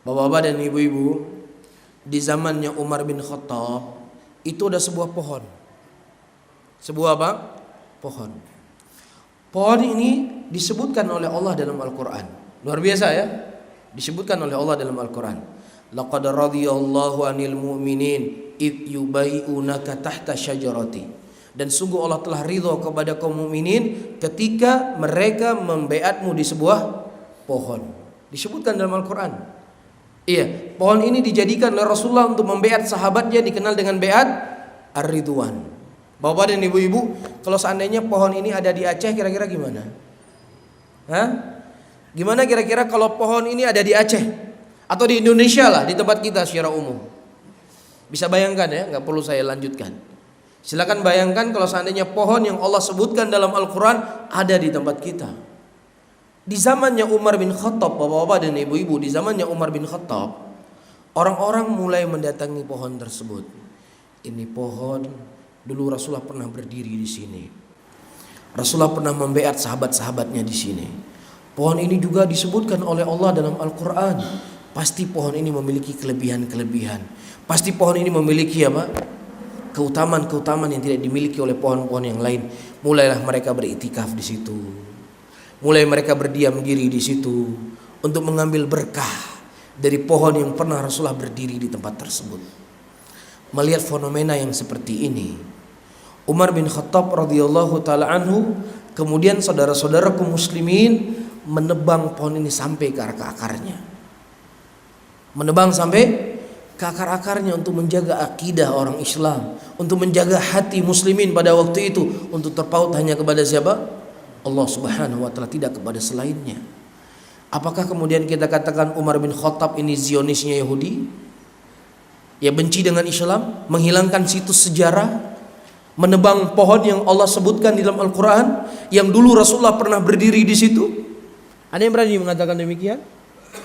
Bapak-bapak dan ibu-ibu, di zamannya Umar bin Khattab itu ada sebuah pohon. Sebuah apa? Pohon. Pohon ini disebutkan oleh Allah dalam Al-Quran. Luar biasa ya. Disebutkan oleh Allah dalam Al-Quran. Laqad radiyallahu anil mu'minin id yubai'unaka tahta syajarati. Dan sungguh Allah telah ridho kepada kaum mukminin ketika mereka membeatmu di sebuah pohon. Disebutkan dalam Al-Quran. Iya, pohon ini dijadikan oleh Rasulullah untuk membeat sahabatnya, dikenal dengan beat Ar-Ridwan. Bapak dan ibu-ibu, kalau seandainya pohon ini ada di Aceh, kira-kira gimana? Hah? Gimana kira-kira kalau pohon ini ada di Aceh? Atau di Indonesia lah, di tempat kita secara umum. Bisa bayangkan ya, nggak perlu saya lanjutkan. Silakan bayangkan kalau seandainya pohon yang Allah sebutkan dalam Al-Quran ada di tempat kita. Di zamannya Umar bin Khattab, bapak-bapak dan ibu-ibu, di zamannya Umar bin Khattab, orang-orang mulai mendatangi pohon tersebut. Ini pohon, dulu Rasulullah pernah berdiri di sini. Rasulullah pernah membeat sahabat-sahabatnya di sini. Pohon ini juga disebutkan oleh Allah dalam Al-Quran. Pasti pohon ini memiliki kelebihan-kelebihan. Pasti pohon ini memiliki apa? Keutamaan-keutamaan yang tidak dimiliki oleh pohon-pohon yang lain. Mulailah mereka beriktikaf di situ. Mulai mereka berdiam diri di situ untuk mengambil berkah dari pohon yang pernah Rasulullah berdiri di tempat tersebut. Melihat fenomena yang seperti ini, Umar bin Khattab radhiyallahu taala anhu, kemudian saudara-saudaraku muslimin menebang pohon ini sampai ke akar-akarnya. Menebang sampai ke akar-akarnya untuk menjaga akidah orang Islam, untuk menjaga hati muslimin pada waktu itu, untuk terpaut hanya kepada siapa? Allah Subhanahu wa taala, tidak kepada selainnya. Apakah kemudian kita katakan Umar bin Khattab ini Zionisnya Yahudi? Ya, benci dengan Islam, menghilangkan situs sejarah, menebang pohon yang Allah sebutkan di dalam Al-Quran, yang dulu Rasulullah pernah berdiri di situ. Ada yang berani mengatakan demikian?